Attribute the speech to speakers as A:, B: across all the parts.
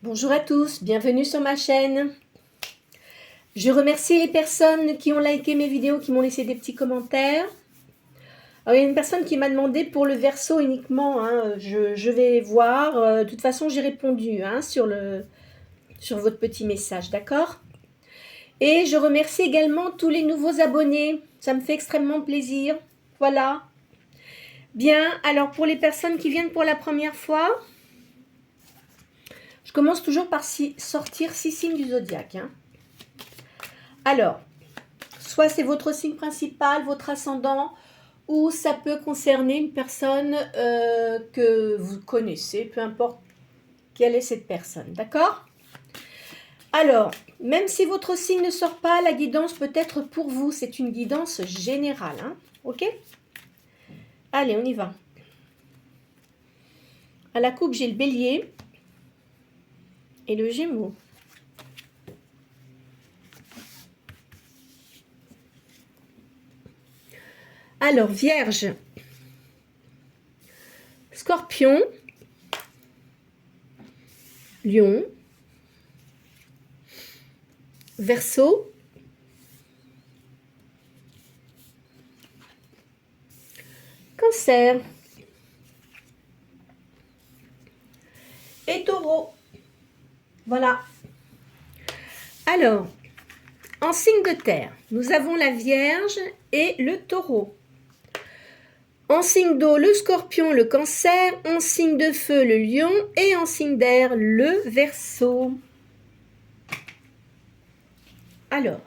A: Bonjour à tous, bienvenue sur ma chaîne. Je remercie les personnes qui ont liké mes vidéos, qui m'ont laissé des petits commentaires. Alors, il y a une personne qui m'a demandé pour le Verseau uniquement, je vais voir. De toute façon, j'ai répondu sur votre petit message, d'accord? Et je remercie également tous les nouveaux abonnés, ça me fait extrêmement plaisir. Voilà. Bien, alors pour les personnes qui viennent pour la première fois, je commence toujours par sortir 6 signes du zodiaque. Alors, soit c'est votre signe principal, votre ascendant, ou ça peut concerner une personne que vous connaissez, peu importe quelle est cette personne, d'accord? Alors, même si votre signe ne sort pas, la guidance peut être pour vous, c'est une guidance générale, ok? Allez, on y va. À la coupe, j'ai le Bélier et le Gémeaux. Alors, Vierge, Scorpion, Lion, Verseau, Cancer et Taureau. Voilà. Alors, en signe de terre, nous avons la Vierge et le Taureau. En signe d'eau, le Scorpion, le Cancer. En signe de feu, le Lion. Et en signe d'air, le Verseau. Alors,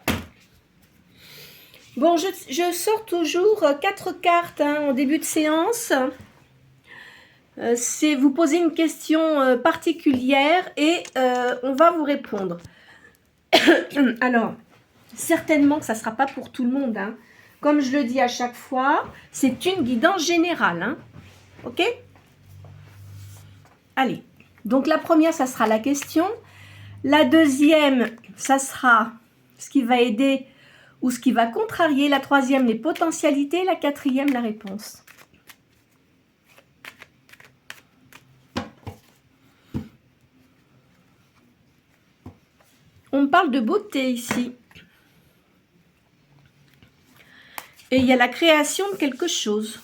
A: bon, je sors toujours 4 cartes en début de séance. C'est vous poser une question particulière et on va vous répondre. Alors, certainement que ça ne sera pas pour tout le monde. Comme je le dis à chaque fois, c'est une guidance générale. Ok? Allez. Donc, la première, ça sera la question. La deuxième, ça sera ce qui va aider ou ce qui va contrarier. La troisième, les potentialités. La quatrième, la réponse. On parle de beauté ici. Et il y a la création de quelque chose.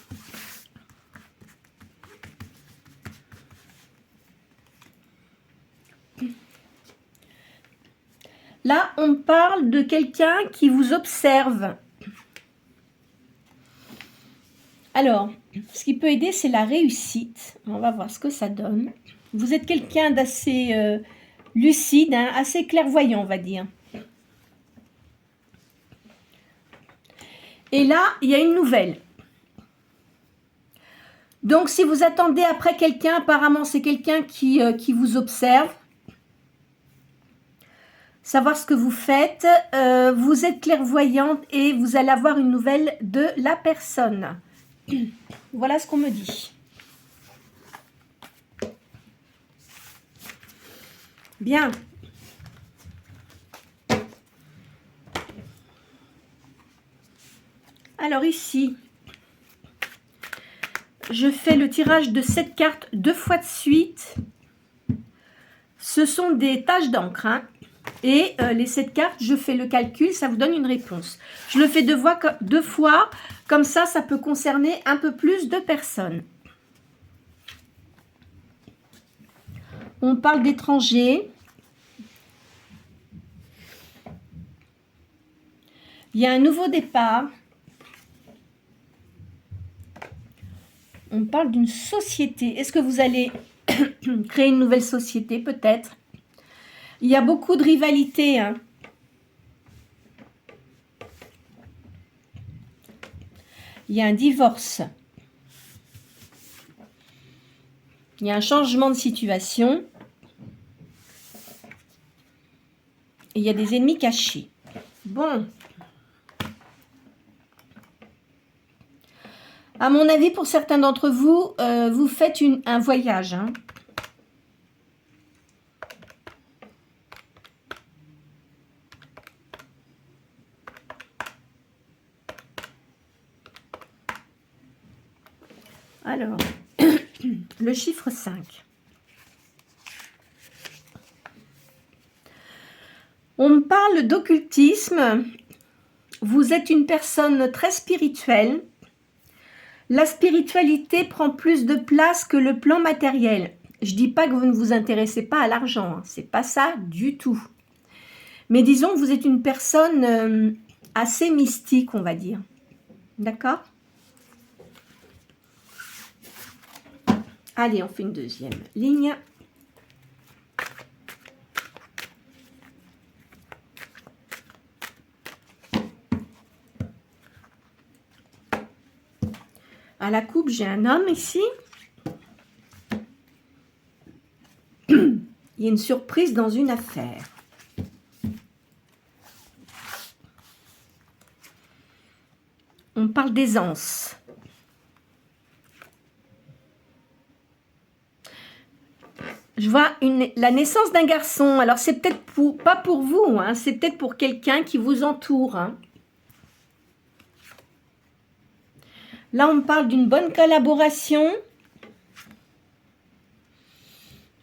A: Là, on parle de quelqu'un qui vous observe. Alors, ce qui peut aider, c'est la réussite. On va voir ce que ça donne. Vous êtes quelqu'un d'assez lucide, assez clairvoyant, on va dire. Et là, il y a une nouvelle. Donc, si vous attendez après quelqu'un, apparemment, c'est quelqu'un qui vous observe. Savoir ce que vous faites. Vous êtes clairvoyante et vous allez avoir une nouvelle de la personne. Voilà ce qu'on me dit. Bien. Alors ici, je fais le tirage de 7 cartes 2 fois de suite. Ce sont des taches d'encre. Et les 7 cartes, je fais le calcul, ça vous donne une réponse. Je le fais 2 fois, comme ça, ça peut concerner un peu plus de personnes. On parle d'étrangers. Il y a un nouveau départ. On parle d'une société. Est-ce que vous allez créer une nouvelle société, peut-être? Il y a beaucoup de rivalité. Il y a un divorce. Il y a un changement de situation. Et il y a des ennemis cachés. Bon. À mon avis, pour certains d'entre vous, vous faites un voyage. Alors, le chiffre 5. On me parle d'occultisme. Vous êtes une personne très spirituelle. La spiritualité prend plus de place que le plan matériel. Je dis pas que vous ne vous intéressez pas à l'argent, hein. C'est pas ça du tout. Mais disons que vous êtes une personne assez mystique, on va dire. D'accord? Allez, on fait une deuxième ligne. À la coupe, j'ai un homme ici. Il y a une surprise dans une affaire. On parle d'aisance. Je vois la naissance d'un garçon. Alors, c'est peut-être pas pour vous, hein, c'est peut-être pour quelqu'un qui vous entoure. Hein. Là, on me parle d'une bonne collaboration.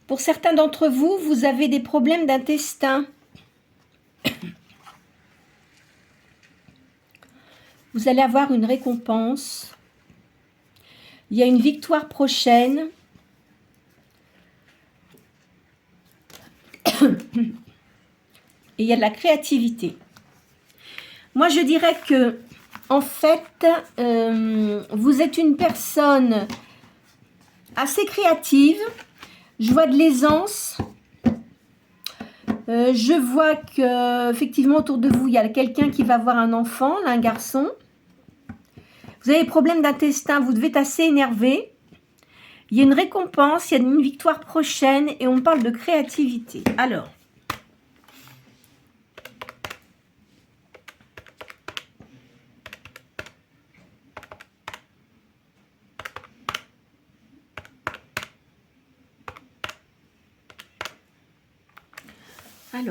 A: Pour certains d'entre vous, vous avez des problèmes d'intestin. Vous allez avoir une récompense. Il y a une victoire prochaine. Et il y a de la créativité. Moi, je dirais que, en fait, vous êtes une personne assez créative. Je vois de l'aisance. Je vois que, effectivement, autour de vous, il y a quelqu'un qui va avoir un enfant, un garçon. Vous avez des problèmes d'intestin, vous devez être assez énervé. Il y a une récompense, il y a une victoire prochaine et on parle de créativité. Alors,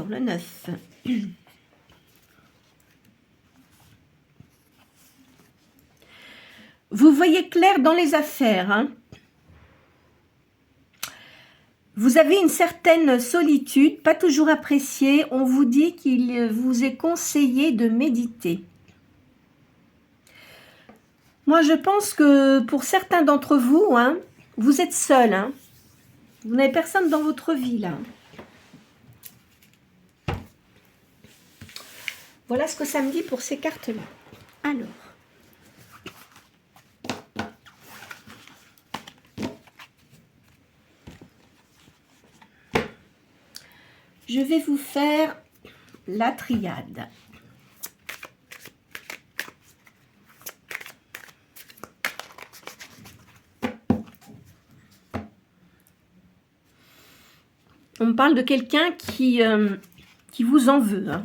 A: le 9. Vous voyez clair dans les affaires. Hein. Vous avez une certaine solitude, pas toujours appréciée. On vous dit qu'il vous est conseillé de méditer. Moi, je pense que pour certains d'entre vous, hein, vous êtes seul. Hein. Vous n'avez personne dans votre vie, là. Voilà ce que ça me dit pour ces cartes-là. Alors. Je vais vous faire la triade. On me parle de quelqu'un qui vous en veut. Hein.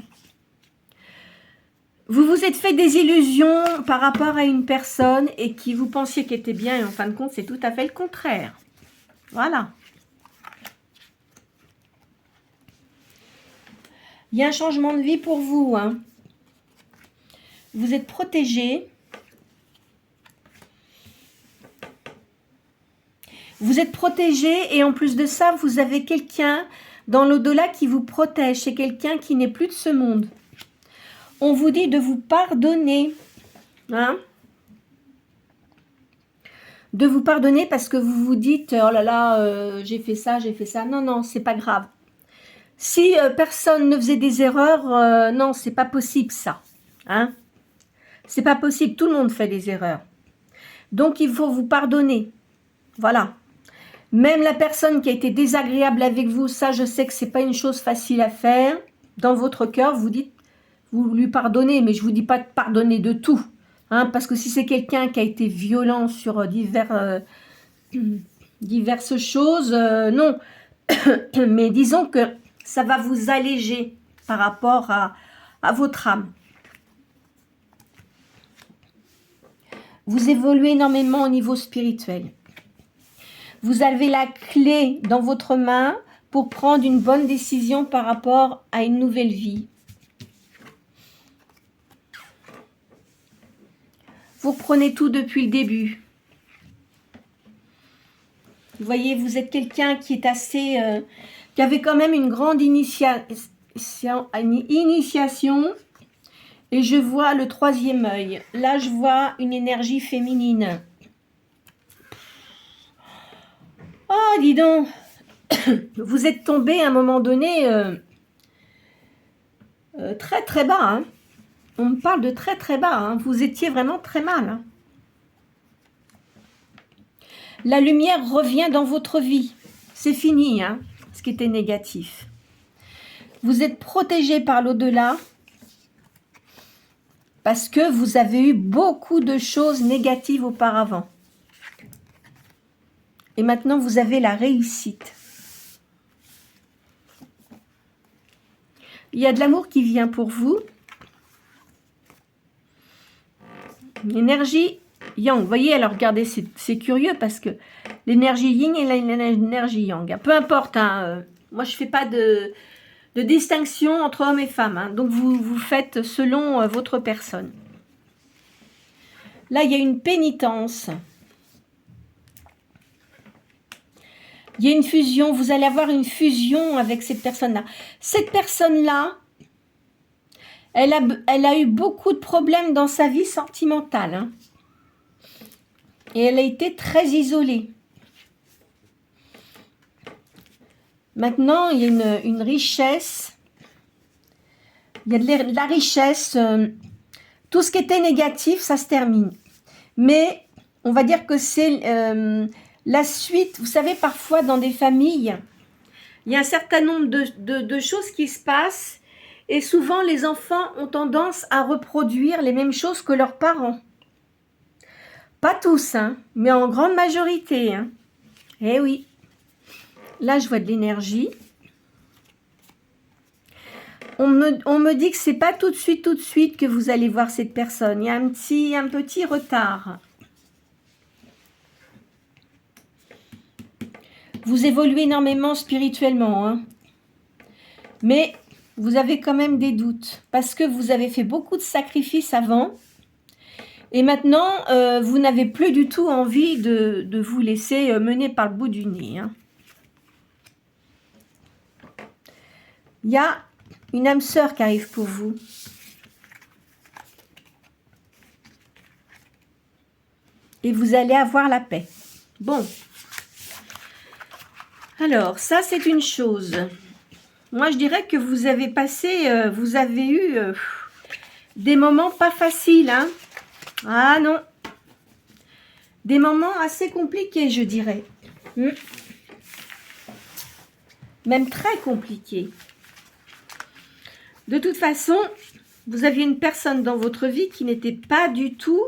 A: Vous vous êtes fait des illusions par rapport à une personne et qui vous pensiez qu'elle était bien et en fin de compte, c'est tout à fait le contraire. Voilà. Il y a un changement de vie pour vous. Hein. Vous êtes protégé. Vous êtes protégé et en plus de ça, vous avez quelqu'un dans l'au-delà qui vous protège. C'est quelqu'un qui n'est plus de ce monde. On vous dit de vous pardonner. Hein? De vous pardonner parce que vous vous dites, oh là là, j'ai fait ça, j'ai fait ça. Non, non, c'est pas grave. Si personne ne faisait des erreurs, non, c'est pas possible ça. Hein? C'est pas possible, tout le monde fait des erreurs. Donc, il faut vous pardonner. Voilà. Même la personne qui a été désagréable avec vous, ça, je sais que c'est pas une chose facile à faire. Dans votre cœur, vous dites, vous lui pardonnez, mais je vous dis pas de pardonner de tout. Hein, parce que si c'est quelqu'un qui a été violent sur diverses choses, non. Mais disons que ça va vous alléger par rapport à votre âme. Vous évoluez énormément au niveau spirituel. Vous avez la clé dans votre main pour prendre une bonne décision par rapport à une nouvelle vie. Vous reprenez tout depuis le début. Vous voyez, vous êtes quelqu'un qui est assez... qui avait quand même une grande une initiation. Et je vois le troisième œil. Là, je vois une énergie féminine. Oh, dis donc. Vous êtes tombé à un moment donné très très bas. Hein. On me parle de très très bas. Hein. Vous étiez vraiment très mal. Hein. La lumière revient dans votre vie. C'est fini, hein, ce qui était négatif. Vous êtes protégé par l'au-delà parce que vous avez eu beaucoup de choses négatives auparavant. Et maintenant, vous avez la réussite. Il y a de l'amour qui vient pour vous. L'énergie yang. Vous voyez, alors regardez, c'est curieux parce que l'énergie yin et l'énergie yang. Peu importe, hein, moi je ne fais pas de distinction entre hommes et femmes. Hein, donc vous faites selon votre personne. Là, il y a une pénitence. Il y a une fusion. Vous allez avoir une fusion avec cette personne-là. Cette personne-là, elle a eu beaucoup de problèmes dans sa vie sentimentale. Hein. Et elle a été très isolée. Maintenant, il y a une richesse. Il y a de la richesse. Tout ce qui était négatif, ça se termine. Mais on va dire que c'est la suite. Vous savez, parfois dans des familles, il y a un certain nombre de choses qui se passent. Et souvent, les enfants ont tendance à reproduire les mêmes choses que leurs parents. Pas tous, hein, mais en grande majorité. Hein. Eh oui. Là, je vois de l'énergie. On me dit que c'est pas tout de suite que vous allez voir cette personne. Il y a un petit retard. Vous évoluez énormément spirituellement. Hein. Mais vous avez quand même des doutes. Parce que vous avez fait beaucoup de sacrifices avant. Et maintenant, vous n'avez plus du tout envie de vous laisser mener par le bout du nez. Hein. Il y a une âme sœur qui arrive pour vous. Et vous allez avoir la paix. Bon. Alors, ça, c'est une chose. Moi, je dirais que vous avez passé, vous avez eu des moments pas faciles. Hein. Ah non. Des moments assez compliqués, je dirais. Même très compliqués. De toute façon, vous aviez une personne dans votre vie qui n'était pas du tout,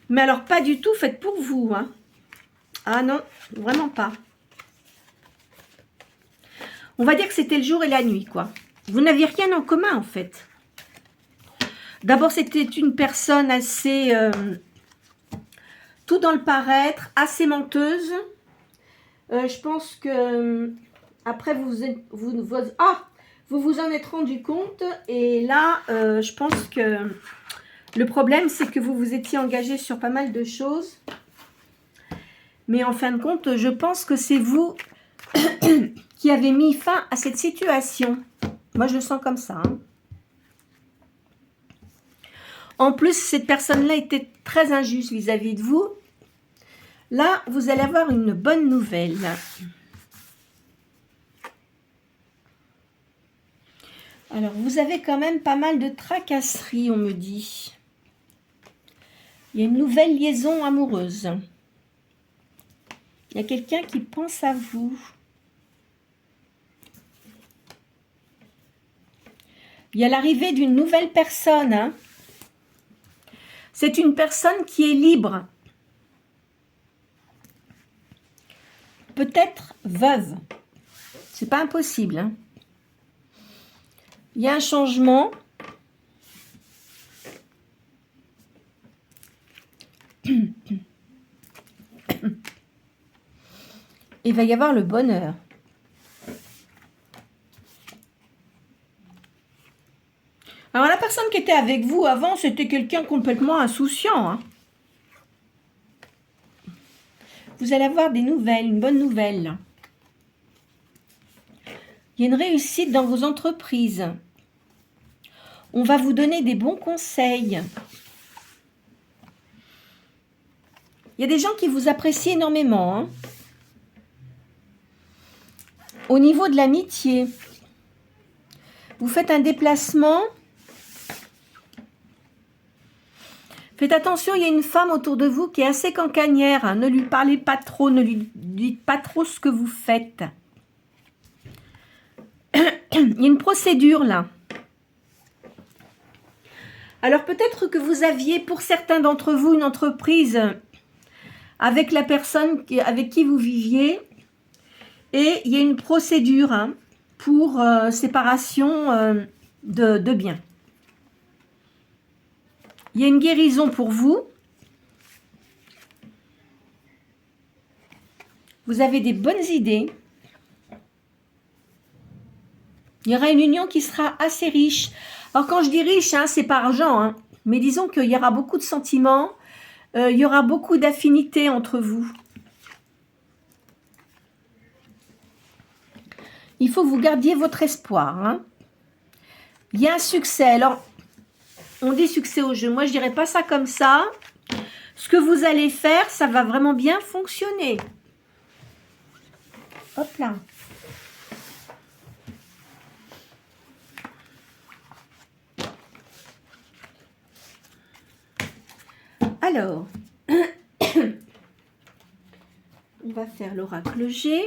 A: mais alors pas du tout faite pour vous. Hein. Ah non, vraiment pas. On va dire que c'était le jour et la nuit, quoi. Vous n'aviez rien en commun, en fait. D'abord, c'était une personne assez... tout dans le paraître, assez menteuse. Je pense que... après, vous vous en êtes rendu compte. Et là, je pense que le problème, c'est que vous vous étiez engagé sur pas mal de choses. Mais en fin de compte, je pense que c'est vous qui avez mis fin à cette situation. Moi, je le sens comme ça. Hein. En plus, cette personne-là était très injuste vis-à-vis de vous. Là, vous allez avoir une bonne nouvelle. Alors, vous avez quand même pas mal de tracasseries, on me dit. Il y a une nouvelle liaison amoureuse. Il y a quelqu'un qui pense à vous. Il y a l'arrivée d'une nouvelle personne. Hein. C'est une personne qui est libre. Peut-être veuve. C'est pas impossible. Hein. Il y a un changement. Il va y avoir le bonheur. Alors, la personne qui était avec vous avant, c'était quelqu'un complètement insouciant. Hein. Vous allez avoir des nouvelles, une bonne nouvelle. Il y a une réussite dans vos entreprises. On va vous donner des bons conseils. Il y a des gens qui vous apprécient énormément. Hein. Au niveau de l'amitié, vous faites un déplacement. Faites attention, il y a une femme autour de vous qui est assez cancanière. Hein. Ne lui parlez pas trop, ne lui dites pas trop ce que vous faites. Il y a une procédure là. Alors peut-être que vous aviez pour certains d'entre vous une entreprise avec la personne avec qui vous viviez et il y a une procédure hein, pour séparation de biens. Il y a une guérison pour vous. Vous avez des bonnes idées. Il y aura une union qui sera assez riche. Alors quand je dis riche, hein, c'est pas argent, hein, mais disons qu'il y aura beaucoup de sentiments, il y aura beaucoup d'affinités entre vous. Il faut que vous gardiez votre espoir. Hein. Il y a un succès. Alors, on dit succès au jeu. Moi, je dirais pas ça comme ça. Ce que vous allez faire, ça va vraiment bien fonctionner. Hop là. Alors, on va faire l'oracle G.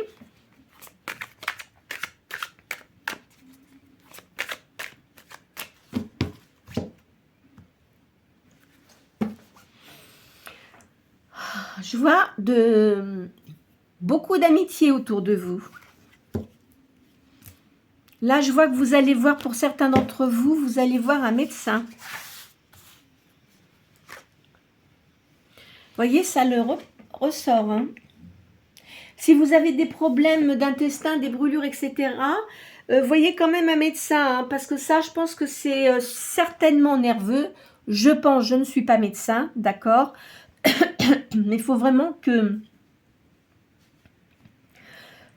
A: Je vois beaucoup d'amitié autour de vous. Là, je vois que vous allez voir, pour certains d'entre vous, vous allez voir un médecin. Vous voyez, ça le ressort. Hein. Si vous avez des problèmes d'intestin, des brûlures, etc., voyez quand même un médecin. Hein, parce que ça, je pense que c'est certainement nerveux. Je pense, je ne suis pas médecin, d'accord. Mais il faut vraiment que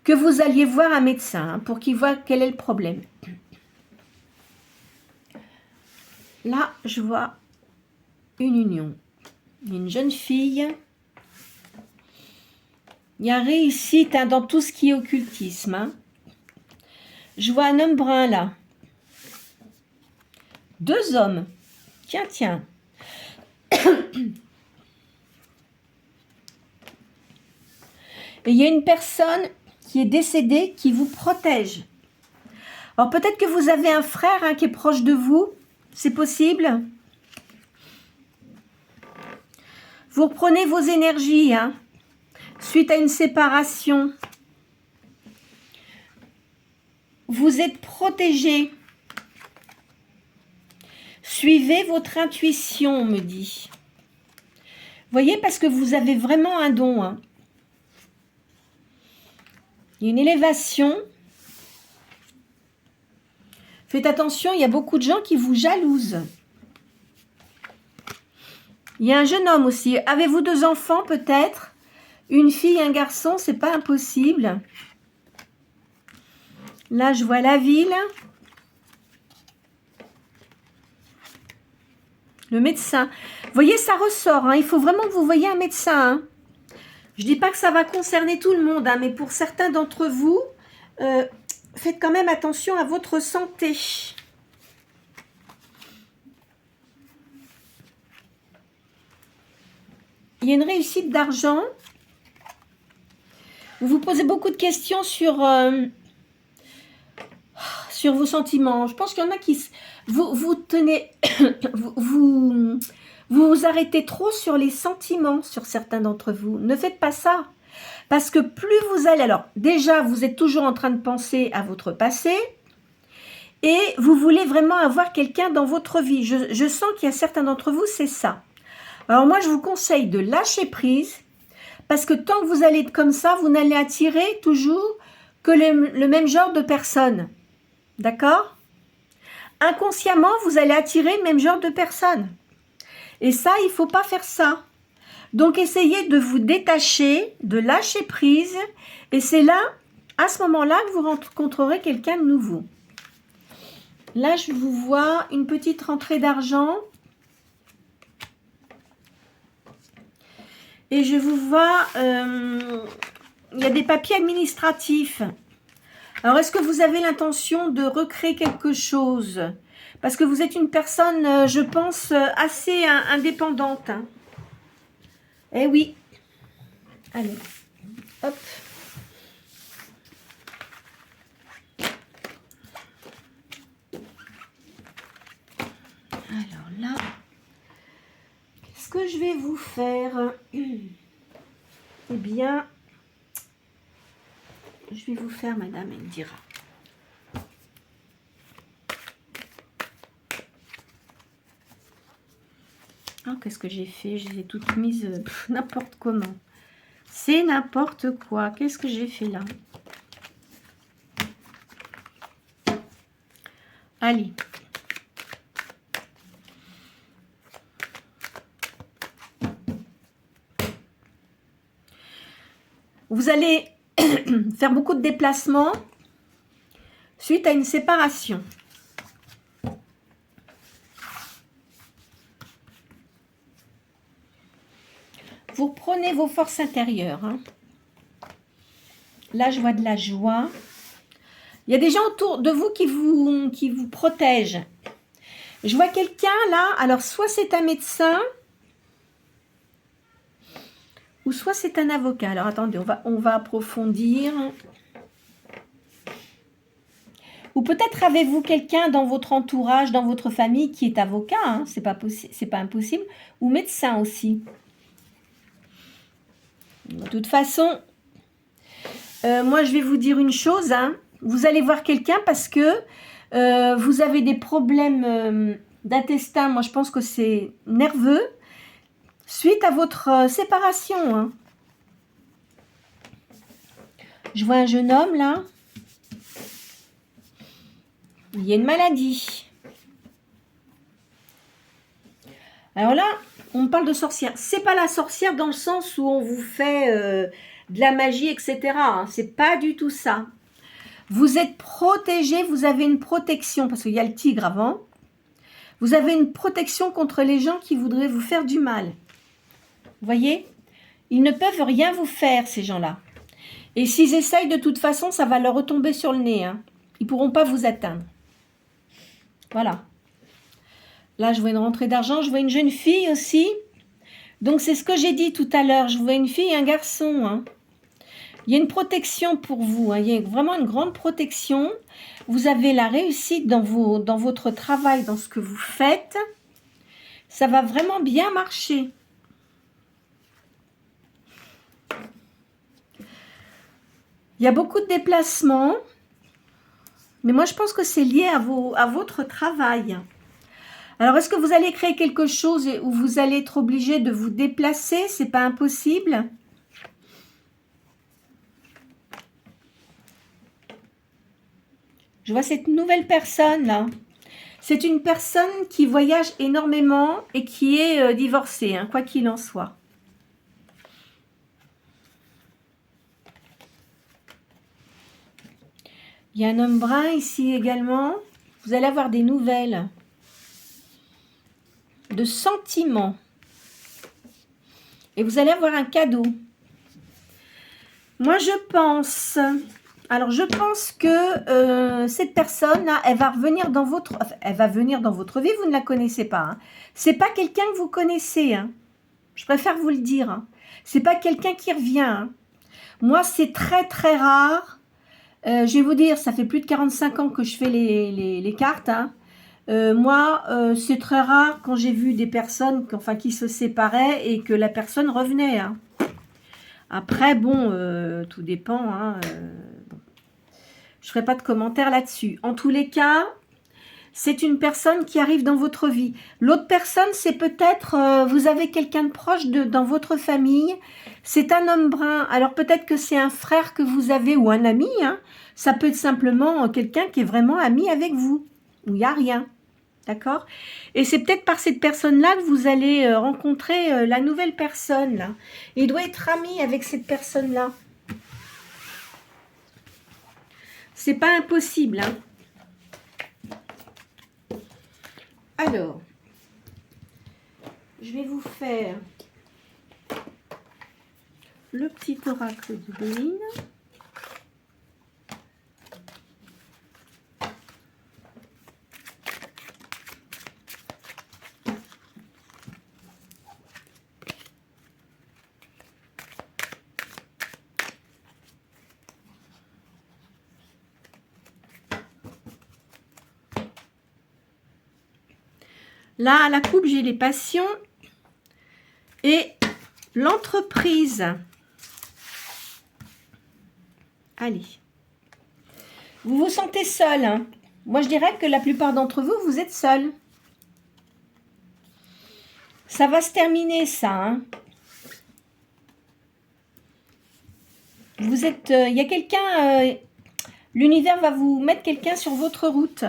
A: vous alliez voir un médecin hein, pour qu'il voit quel est le problème. Là, je vois une union. Une jeune fille. Il y a réussite hein, dans tout ce qui est occultisme. Hein. Je vois un homme brun là. 2 hommes. Tiens, tiens. Et il y a une personne qui est décédée qui vous protège. Alors peut-être que vous avez un frère hein, qui est proche de vous. C'est possible. Vous reprenez vos énergies hein, suite à une séparation. Vous êtes protégé. Suivez votre intuition, on me dit. Voyez, parce que vous avez vraiment un don. Hein. Il y a une élévation. Faites attention, il y a beaucoup de gens qui vous jalousent. Il y a un jeune homme aussi. Avez-vous 2 enfants peut-être? Une fille, un garçon, c'est pas impossible. Là, je vois la ville. Le médecin. Vous voyez, ça ressort. Hein. Il faut vraiment que vous voyez un médecin. Hein. Je ne dis pas que ça va concerner tout le monde, hein, mais pour certains d'entre vous, faites quand même attention à votre santé. Il y a une réussite d'argent. Vous vous posez beaucoup de questions sur vos sentiments. Je pense qu'il y en a qui... Vous tenez... vous arrêtez trop sur les sentiments sur certains d'entre vous. Ne faites pas ça. Parce que plus vous allez... Alors, déjà, vous êtes toujours en train de penser à votre passé. Et vous voulez vraiment avoir quelqu'un dans votre vie. Je sens qu'il y a certains d'entre vous, c'est ça. Alors moi, je vous conseille de lâcher prise. Parce que tant que vous allez être comme ça, vous n'allez attirer toujours que le même genre de personnes. D'accord? Inconsciemment, vous allez attirer le même genre de personnes. Et ça, il ne faut pas faire ça. Donc, essayez de vous détacher, de lâcher prise. Et c'est là à ce moment-là que vous rencontrerez quelqu'un de nouveau. Là, je vous vois une petite rentrée d'argent. Et je vous vois, il y a des papiers administratifs. Alors, est-ce que vous avez l'intention de recréer quelque chose? Parce que vous êtes une personne, je pense, assez indépendante. Hein. Eh oui. Allez, hop. Alors là, qu'est-ce que je vais vous faire? Eh bien, je vais vous faire, madame Indira. Oh, qu'est-ce que j'ai fait? Je les ai toutes mises n'importe comment. C'est n'importe quoi. Qu'est-ce que j'ai fait là? Allez. Vous allez faire beaucoup de déplacements suite à une séparation. Vous reprenez vos forces intérieures. Hein. Là, je vois de la joie. Il y a des gens autour de vous qui vous protègent. Je vois quelqu'un là, alors soit c'est un médecin, ou soit c'est un avocat. Alors attendez, on va approfondir. Ou peut-être avez-vous quelqu'un dans votre entourage, dans votre famille qui est avocat, hein, c'est pas impossible, ou médecin aussi. De toute façon, moi je vais vous dire une chose, hein, vous allez voir quelqu'un parce que vous avez des problèmes d'intestin, moi je pense que c'est nerveux, suite à votre séparation. Hein. Je vois un jeune homme là. Il y a une maladie. Alors là, on me parle de sorcière. C'est pas la sorcière dans le sens où on vous fait de la magie, etc. Hein. C'est pas du tout ça. Vous êtes protégé, vous avez une protection, parce qu'il y a le tigre avant. Vous avez une protection contre les gens qui voudraient vous faire du mal. Vous voyez? Ils ne peuvent rien vous faire, ces gens-là. Et s'ils essayent, de toute façon, ça va leur retomber sur le nez. Hein. Ils ne pourront pas vous atteindre. Voilà. Là, je vois une rentrée d'argent. Je vois une jeune fille aussi. Donc, c'est ce que j'ai dit tout à l'heure. Je vois une fille et un garçon. Hein. Il y a une protection pour vous. Hein. Il y a vraiment une grande protection. Vous avez la réussite dans votre travail, dans ce que vous faites. Ça va vraiment bien marcher. Il y a beaucoup de déplacements. Mais moi, je pense que c'est lié à votre travail. Alors, est-ce que vous allez créer quelque chose où vous allez être obligé de vous déplacer? C'est pas impossible. Je vois cette nouvelle personne là. C'est une personne qui voyage énormément et qui est divorcée, hein, quoi qu'il en soit. Il y a un homme brun ici également. Vous allez avoir des nouvelles. De sentiments. Et vous allez avoir un cadeau. Moi, je pense... Alors, je pense que cette personne-là, elle va venir dans votre vie. Vous ne la connaissez pas. Hein. C'est pas quelqu'un que vous connaissez. Hein. Je préfère vous le dire. Hein. C'est pas quelqu'un qui revient. Hein. Moi, c'est très, très rare. Je vais vous dire, ça fait plus de 45 ans que je fais les cartes. Hein. Moi, c'est très rare quand j'ai vu des personnes qui se séparaient et que la personne revenait. Hein. Après, bon, tout dépend. Hein, bon. Je ne ferai pas de commentaires là-dessus. En tous les cas, c'est une personne qui arrive dans votre vie. L'autre personne, c'est peut-être, vous avez quelqu'un de proche dans votre famille. C'est un homme brun. Alors peut-être que c'est un frère que vous avez ou un ami. Hein. Ça peut être simplement quelqu'un qui est vraiment ami avec vous. Où il n'y a rien. D'accord? Et c'est peut-être par cette personne-là que vous allez rencontrer la nouvelle personne. Là. Il doit être ami avec cette personne-là. C'est pas impossible, hein. Alors, je vais vous faire le petit oracle du Béline. Là, à la coupe, j'ai les passions et l'entreprise. Allez. Vous vous sentez seul, hein? Moi, je dirais que la plupart d'entre vous, vous êtes seul. Ça va se terminer, ça, hein? Vous êtes... Il y a quelqu'un... l'univers va vous mettre quelqu'un sur votre route.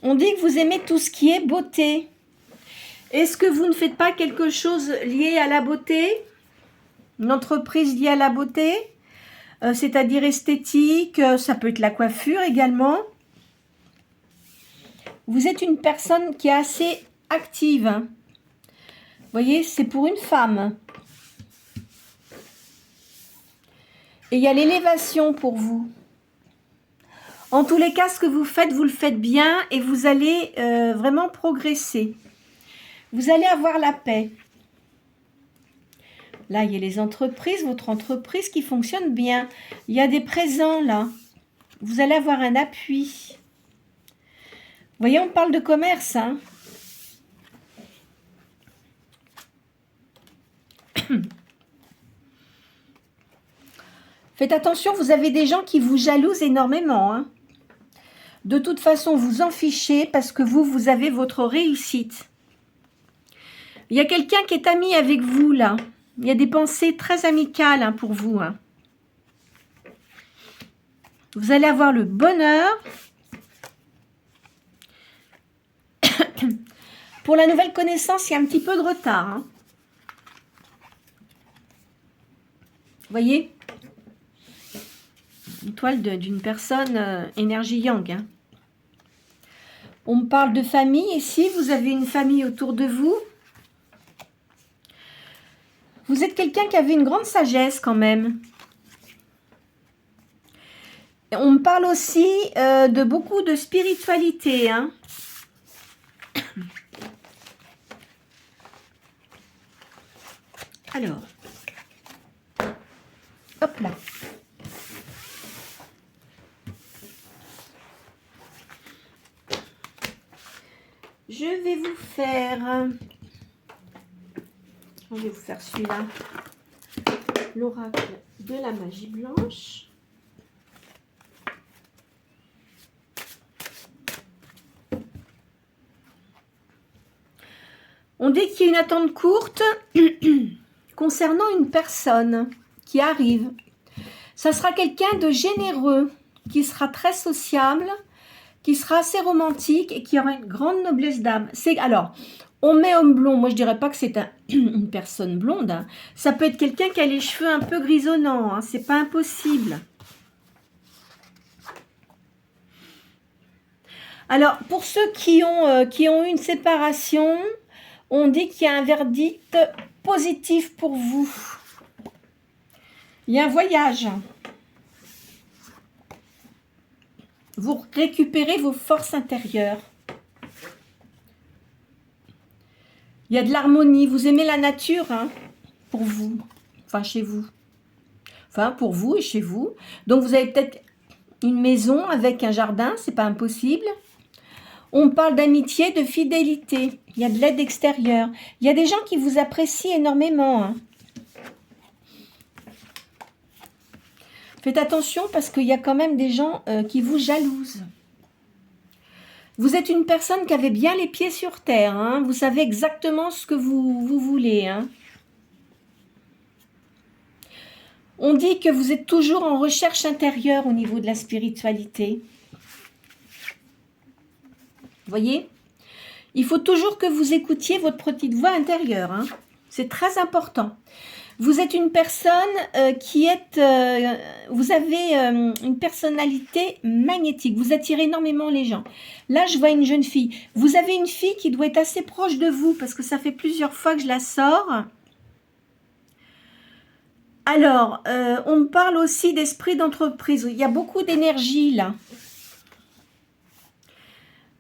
A: On dit que vous aimez tout ce qui est beauté. Est-ce que vous ne faites pas quelque chose lié à la beauté? Une entreprise liée à la beauté? C'est-à-dire esthétique, ça peut être la coiffure également. Vous êtes une personne qui est assez active. Vous voyez, c'est pour une femme. Et il y a l'élévation pour vous. En tous les cas, ce que vous le faites bien et vous allez vraiment progresser. Vous allez avoir la paix. Là, il y a les entreprises, votre entreprise qui fonctionne bien. Il y a des présents là. Vous allez avoir un appui. Vous voyez, on parle de commerce, hein. Faites attention, vous avez des gens qui vous jalousent énormément, hein. De toute façon, vous en fichez parce que vous avez votre réussite. Il y a quelqu'un qui est ami avec vous, là. Il y a des pensées très amicales, hein, pour vous, hein. Vous allez avoir le bonheur. Pour la nouvelle connaissance, il y a un petit peu de retard, hein. Vous voyez? Une toile d'une personne énergie yang, hein. On me parle de famille ici. Vous avez une famille autour de vous. Vous êtes quelqu'un qui avait une grande sagesse quand même. Et on me parle aussi de beaucoup de spiritualité, hein. Alors, hop là. Je vais vous faire... Je vais vous faire celui-là. L'oracle de la magie blanche. On dit qu'il y a une attente courte concernant une personne qui arrive. Ça sera quelqu'un de généreux, qui sera très sociable, qui sera assez romantique et qui aura une grande noblesse d'âme. Alors, on met homme blond. Moi, je dirais pas que c'est une personne blonde, hein. Ça peut être quelqu'un qui a les cheveux un peu grisonnants, hein. C'est pas impossible. Alors, pour ceux qui ont eu une séparation, on dit qu'il y a un verdict positif pour vous. Il y a un voyage. Vous récupérez vos forces intérieures. Il y a de l'harmonie. Vous aimez la nature, hein, pour vous. Enfin, chez vous. Enfin, pour vous et chez vous. Donc, vous avez peut-être une maison avec un jardin. C'est pas impossible. On parle d'amitié, de fidélité. Il y a de l'aide extérieure. Il y a des gens qui vous apprécient énormément, hein. Faites attention parce qu'il y a quand même des gens qui vous jalousent. Vous êtes une personne qui avait bien les pieds sur terre, hein. Vous savez exactement ce que vous voulez, hein. On dit que vous êtes toujours en recherche intérieure au niveau de la spiritualité. Vous voyez? Il faut toujours que vous écoutiez votre petite voix intérieure, hein. C'est très important. Vous êtes une personne vous avez une personnalité magnétique. Vous attirez énormément les gens. Là, je vois une jeune fille. Vous avez une fille qui doit être assez proche de vous parce que ça fait plusieurs fois que je la sors. Alors, on me parle aussi d'esprit d'entreprise. Il y a beaucoup d'énergie là.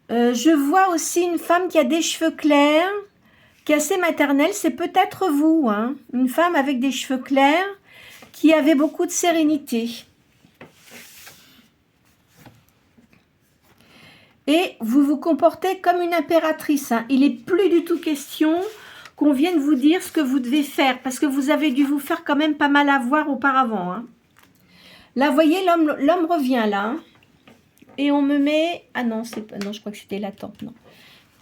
A: Je vois aussi une femme qui a des cheveux clairs, qui est assez maternelle. C'est peut-être vous, hein, une femme avec des cheveux clairs, qui avait beaucoup de sérénité. Et vous vous comportez comme une impératrice. Hein. Il n'est plus du tout question qu'on vienne vous dire ce que vous devez faire, parce que vous avez dû vous faire quand même pas mal avoir auparavant. Hein. Là, vous voyez, l'homme revient là. Hein. Et on me met... Ah non, non, je crois que c'était la tempe, non.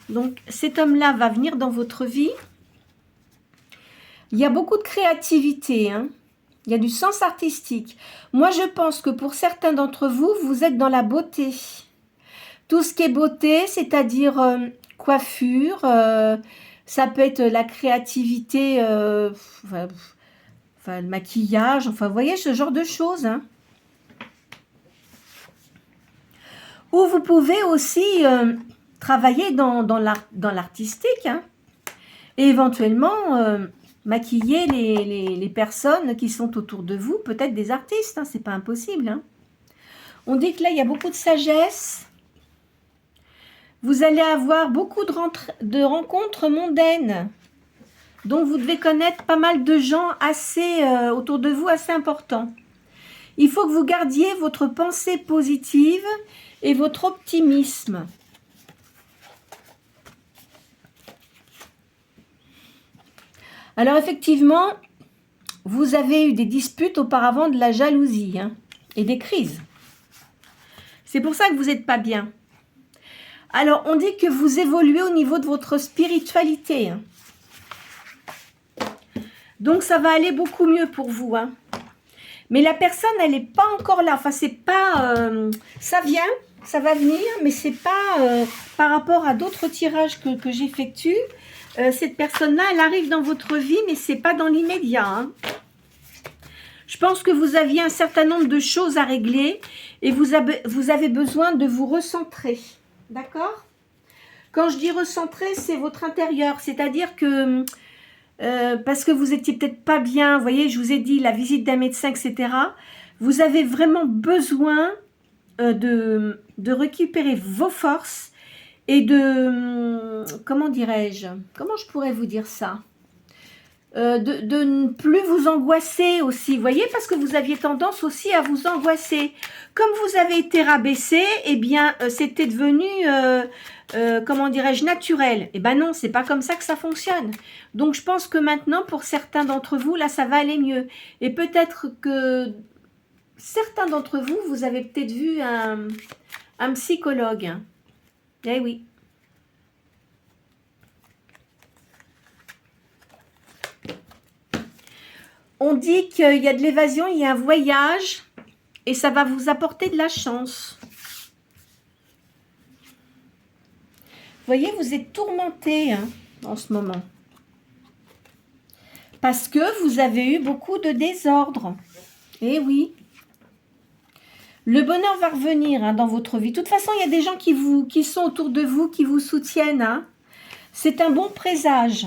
A: Donc, cet homme-là va venir dans votre vie. Il y a beaucoup de créativité, hein. Il y a du sens artistique. Moi, je pense que pour certains d'entre vous, vous êtes dans la beauté. Tout ce qui est beauté, c'est-à-dire coiffure, ça peut être la créativité, enfin, le maquillage, enfin, vous voyez, ce genre de choses, hein. Ou vous pouvez aussi travailler dans l'artistique, hein, et éventuellement maquiller les personnes qui sont autour de vous, peut-être des artistes, hein, c'est pas impossible. Hein. On dit que là, il y a beaucoup de sagesse. Vous allez avoir beaucoup de rencontres mondaines. Donc, vous devez connaître pas mal de gens assez autour de vous, assez importants. Il faut que vous gardiez votre pensée positive et votre optimisme. Alors effectivement, vous avez eu des disputes auparavant, de la jalousie, hein, et des crises. C'est pour ça que vous n'êtes pas bien. Alors on dit que vous évoluez au niveau de votre spiritualité. Hein. Donc ça va aller beaucoup mieux pour vous. Hein. Mais la personne, elle n'est pas encore là. Enfin, c'est pas... ça vient, ça va venir, mais c'est pas par rapport à d'autres tirages que j'effectue. Cette personne-là, elle arrive dans votre vie, mais c'est pas dans l'immédiat. Hein. Je pense que vous aviez un certain nombre de choses à régler et vous avez besoin de vous recentrer. D'accord? Quand je dis recentrer, c'est votre intérieur. C'est-à-dire que... parce que vous étiez peut-être pas bien, vous voyez, je vous ai dit la visite d'un médecin, etc. Vous avez vraiment besoin de récupérer vos forces et de, comment dirais-je, comment je pourrais vous dire ça, de ne plus vous angoisser aussi, vous voyez, parce que vous aviez tendance aussi à vous angoisser. Comme vous avez été rabaissé, eh bien, c'était devenu... comment dirais-je, naturel. Eh ben non, c'est pas comme ça que ça fonctionne. Donc je pense que maintenant, pour certains d'entre vous, là, ça va aller mieux. Et peut-être que certains d'entre vous, vous avez peut-être vu un psychologue. Eh oui. On dit qu'il y a de l'évasion, il y a un voyage, et ça va vous apporter de la chance. Vous voyez, vous êtes tourmenté hein, en ce moment. Parce que vous avez eu beaucoup de désordre. Eh oui. Le bonheur va revenir hein, dans votre vie. De toute façon, il y a des gens qui sont autour de vous, qui vous soutiennent. Hein. C'est un bon présage.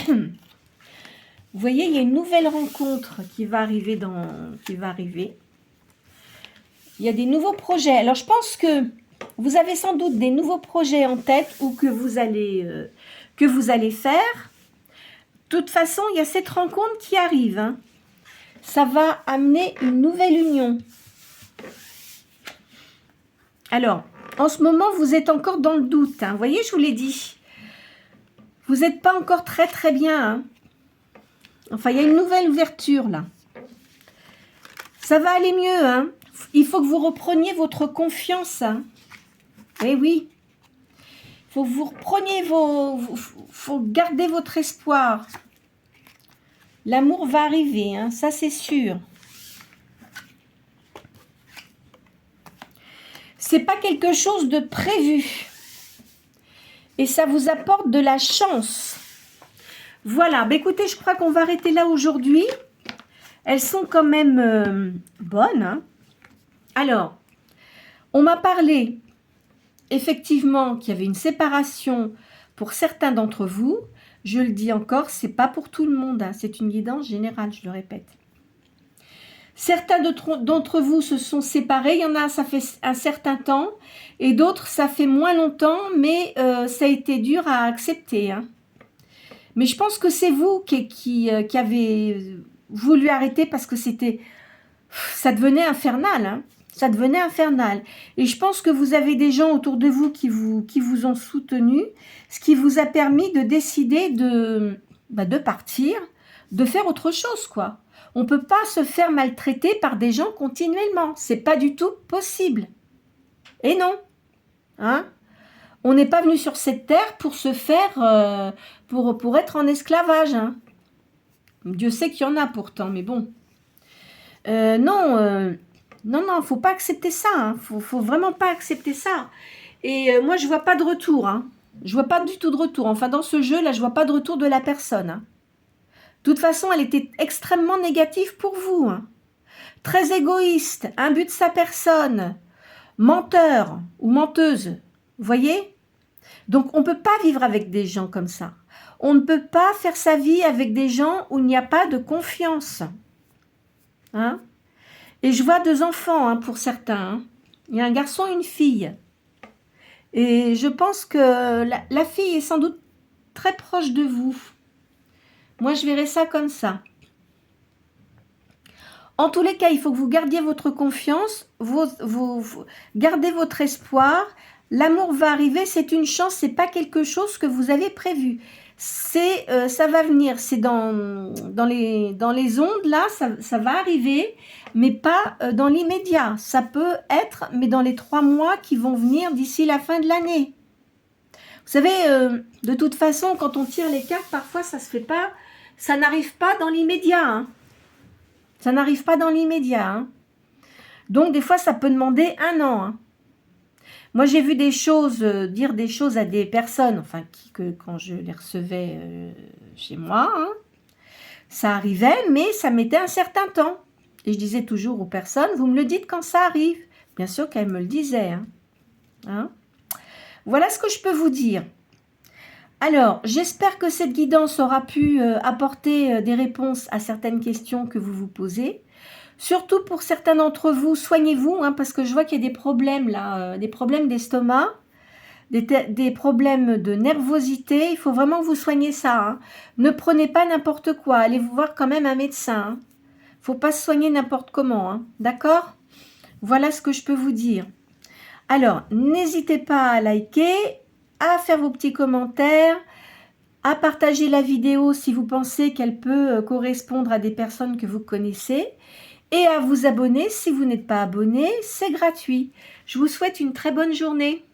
A: Vous voyez, il y a une nouvelle rencontre qui va arriver. Il y a des nouveaux projets. Alors, je pense que vous avez sans doute des nouveaux projets en tête ou que vous allez faire. De toute façon, il y a cette rencontre qui arrive. Hein. Ça va amener une nouvelle union. Alors, en ce moment, vous êtes encore dans le doute. Hein. Vous voyez, je vous l'ai dit. Vous n'êtes pas encore très très bien. Hein. Enfin, il y a une nouvelle ouverture là. Ça va aller mieux. Hein. Il faut que vous repreniez votre confiance. Hein. Eh oui. Il faut que vous repreniez faut garder votre espoir. L'amour va arriver, hein, ça c'est sûr. C'est pas quelque chose de prévu. Et ça vous apporte de la chance. Voilà, bah écoutez, je crois qu'on va arrêter là aujourd'hui. Elles sont quand même bonnes. Hein. Alors, on m'a parlé effectivement qu'il y avait une séparation pour certains d'entre vous. Je le dis encore, c'est pas pour tout le monde. Hein. C'est une guidance générale, je le répète. Certains d'entre vous se sont séparés. Il y en a, ça fait un certain temps. Et d'autres, ça fait moins longtemps. Mais ça a été dur à accepter. Hein. Mais je pense que c'est vous qui avez voulu arrêter parce que ça devenait infernal. Hein. Ça devenait infernal. Et je pense que vous avez des gens autour de vous qui vous ont soutenu, ce qui vous a permis de décider de partir, de faire autre chose, quoi. On ne peut pas se faire maltraiter par des gens continuellement. C'est pas du tout possible. Et non. Hein? On n'est pas venu sur cette terre pour se faire, pour être en esclavage. Hein. Dieu sait qu'il y en a pourtant, mais bon. Non, faut pas accepter ça. Hein. Faut vraiment pas accepter ça. Et moi, je vois pas de retour. Hein. Je vois pas du tout de retour. Enfin, dans ce jeu-là, je vois pas de retour de la personne. Hein. De toute façon, elle était extrêmement négative pour vous. Hein. Très égoïste, imbu de sa personne, menteur ou menteuse. Vous voyez? Donc, on ne peut pas vivre avec des gens comme ça. On ne peut pas faire sa vie avec des gens où il n'y a pas de confiance. Hein? Et je vois 2 enfants hein, pour certains. Hein. Il y a un garçon et une fille. Et je pense que la fille est sans doute très proche de vous. Moi, je verrais ça comme ça. En tous les cas, il faut que vous gardiez votre confiance, gardez votre espoir. L'amour va arriver, c'est une chance, c'est pas quelque chose que vous avez prévu. Ça va venir, c'est dans les ondes, là, ça va arriver, mais pas dans l'immédiat. Ça peut être, mais dans les 3 mois qui vont venir d'ici la fin de l'année. Vous savez, de toute façon, quand on tire les cartes, parfois, ça n'arrive pas dans l'immédiat, hein. Ça n'arrive pas dans l'immédiat. Hein. Donc, des fois, ça peut demander 1 an. Hein. Moi, j'ai vu dire des choses à des personnes, enfin, quand je les recevais chez moi, hein, ça arrivait, mais ça mettait un certain temps. Et je disais toujours aux personnes, vous me le dites quand ça arrive. Bien sûr qu'elles me le disaient. Hein. Hein. Voilà ce que je peux vous dire. Alors, j'espère que cette guidance aura pu apporter des réponses à certaines questions que vous vous posez. Surtout pour certains d'entre vous, soignez-vous, hein, parce que je vois qu'il y a des problèmes là, des problèmes d'estomac, des problèmes de nervosité. Il faut vraiment que vous soigniez ça. Hein. Ne prenez pas n'importe quoi. Allez vous voir quand même un médecin. Hein. Faut pas se soigner n'importe comment. Hein. D'accord? Voilà ce que je peux vous dire. Alors, n'hésitez pas à liker, à faire vos petits commentaires, à partager la vidéo si vous pensez qu'elle peut correspondre à des personnes que vous connaissez et à vous abonner si vous n'êtes pas abonné, c'est gratuit. Je vous souhaite une très bonne journée.